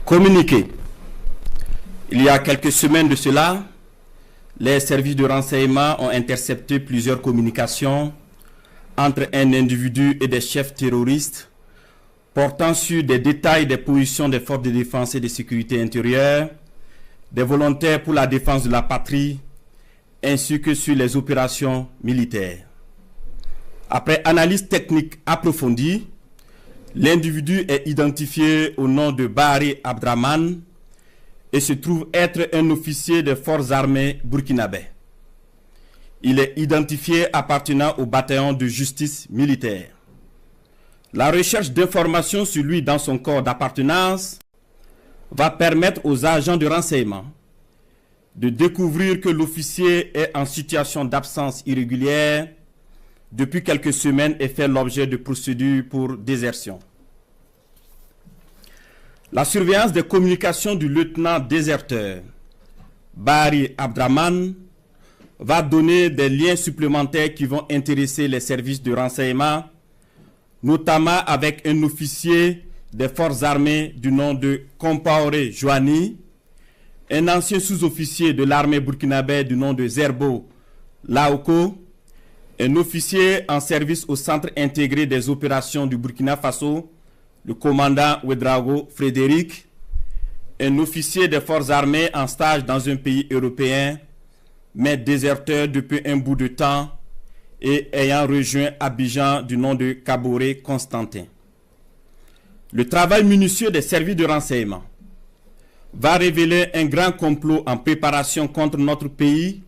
Communiqué. Il y a quelques semaines de cela, les services de renseignement ont intercepté plusieurs communications entre un individu et des chefs terroristes portant sur des détails des positions des forces de défense et de sécurité intérieure, des volontaires pour la défense de la patrie, ainsi que sur les opérations militaires. Après analyse technique approfondie, l'individu est identifié au nom de Bahari Abdraman et se trouve être un officier des forces armées burkinabè. Il est identifié appartenant au bataillon de justice militaire. La recherche d'informations sur lui dans son corps d'appartenance va permettre aux agents de renseignement de découvrir que l'officier est en situation d'absence irrégulière depuis quelques semaines et fait l'objet de procédures pour désertion. La surveillance des communications du lieutenant déserteur Bahari Abdraman va donner des liens supplémentaires qui vont intéresser les services de renseignement, notamment avec un officier des forces armées du nom de Compaoré Joani, un ancien sous-officier de l'armée burkinabè du nom de Zerbo Laoko, un officier en service au Centre intégré des opérations du Burkina Faso, le commandant Ouedraogo Frédéric, un officier des forces armées en stage dans un pays européen, mais déserteur depuis un bout de temps et ayant rejoint Abidjan du nom de Kaboré Constantin. Le travail minutieux des services de renseignement va révéler un grand complot en préparation contre notre pays,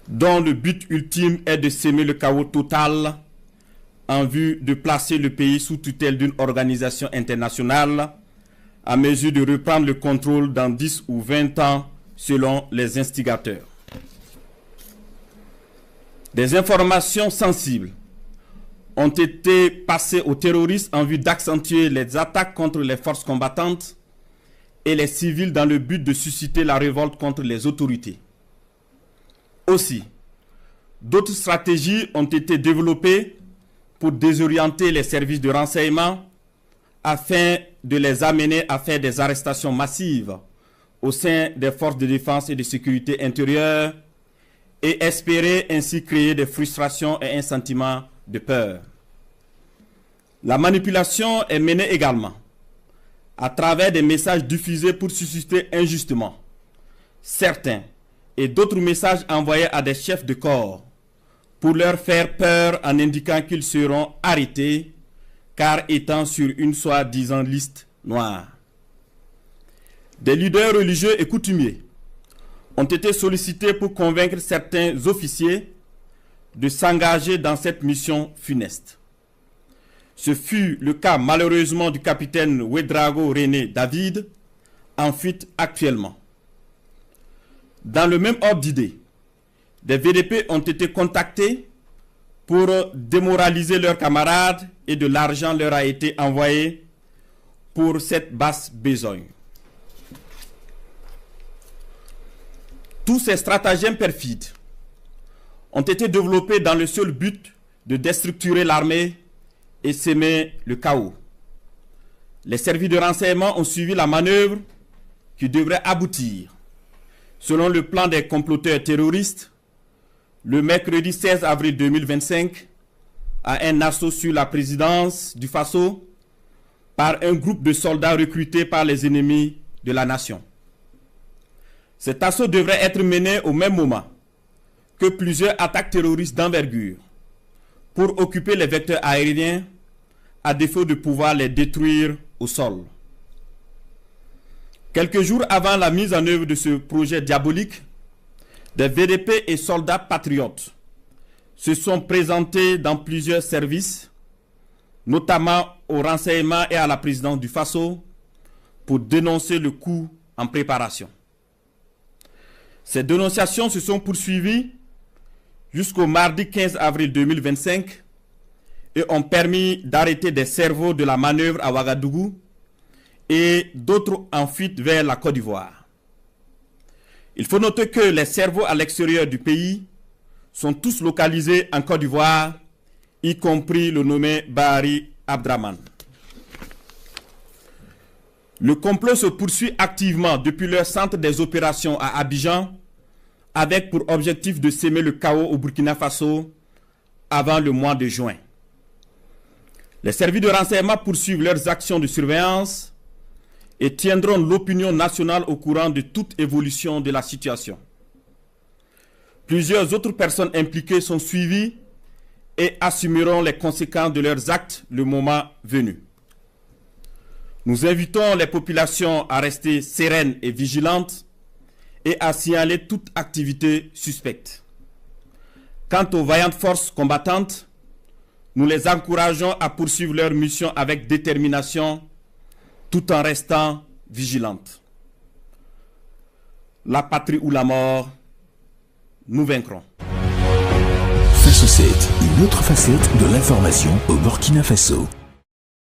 dont le but ultime est de semer le chaos total en vue de placer le pays sous tutelle d'une organisation internationale à mesure de reprendre le contrôle dans 10 ou 20 ans selon les instigateurs. Des informations sensibles ont été passées aux terroristes en vue d'accentuer les attaques contre les forces combattantes et les civils dans le but de susciter la révolte contre les autorités. Aussi, d'autres stratégies ont été développées pour désorienter les services de renseignement afin de les amener à faire des arrestations massives au sein des forces de défense et de sécurité intérieure et espérer ainsi créer des frustrations et un sentiment de peur. La manipulation est menée également à travers des messages diffusés pour susciter injustement certains et d'autres messages envoyés à des chefs de corps pour leur faire peur en indiquant qu'ils seront arrêtés car étant sur une soi-disant liste noire. Des leaders religieux et coutumiers ont été sollicités pour convaincre certains officiers de s'engager dans cette mission funeste. Ce fut le cas malheureusement du capitaine Ouedraogo René David, en fuite actuellement. Dans le même ordre d'idée, des VDP ont été contactés pour démoraliser leurs camarades et de l'argent leur a été envoyé pour cette basse besogne. Tous ces stratagèmes perfides ont été développés dans le seul but de déstructurer l'armée et semer le chaos. Les services de renseignement ont suivi la manœuvre qui devrait aboutir, selon le plan des comploteurs terroristes, le mercredi 16 avril 2025, à un assaut sur la présidence du Faso par un groupe de soldats recrutés par les ennemis de la nation. Cet assaut devrait être mené au même moment que plusieurs attaques terroristes d'envergure pour occuper les vecteurs aériens à défaut de pouvoir les détruire au sol. Quelques jours avant la mise en œuvre de ce projet diabolique, des VDP et soldats patriotes se sont présentés dans plusieurs services, notamment au renseignement et à la présidence du Faso, pour dénoncer le coup en préparation. Ces dénonciations se sont poursuivies jusqu'au mardi 15 avril 2025 et ont permis d'arrêter des cerveaux de la manœuvre à Ouagadougou et d'autres en fuite vers la Côte d'Ivoire. Il faut noter que les cerveaux à l'extérieur du pays sont tous localisés en Côte d'Ivoire, y compris le nommé Bahari Abdraman. Le complot se poursuit activement depuis leur centre des opérations à Abidjan, avec pour objectif de semer le chaos au Burkina Faso avant le mois de juin. Les services de renseignement poursuivent leurs actions de surveillance et tiendront l'opinion nationale au courant de toute évolution de la situation. Plusieurs autres personnes impliquées sont suivies et assumeront les conséquences de leurs actes le moment venu. Nous invitons les populations à rester sereines et vigilantes et à signaler toute activité suspecte. Quant aux vaillantes forces combattantes, nous les encourageons à poursuivre leur mission avec détermination tout en restant vigilantes. La patrie ou la mort, nous vaincrons. Face au 7, une autre facette de l'information au Burkina Faso.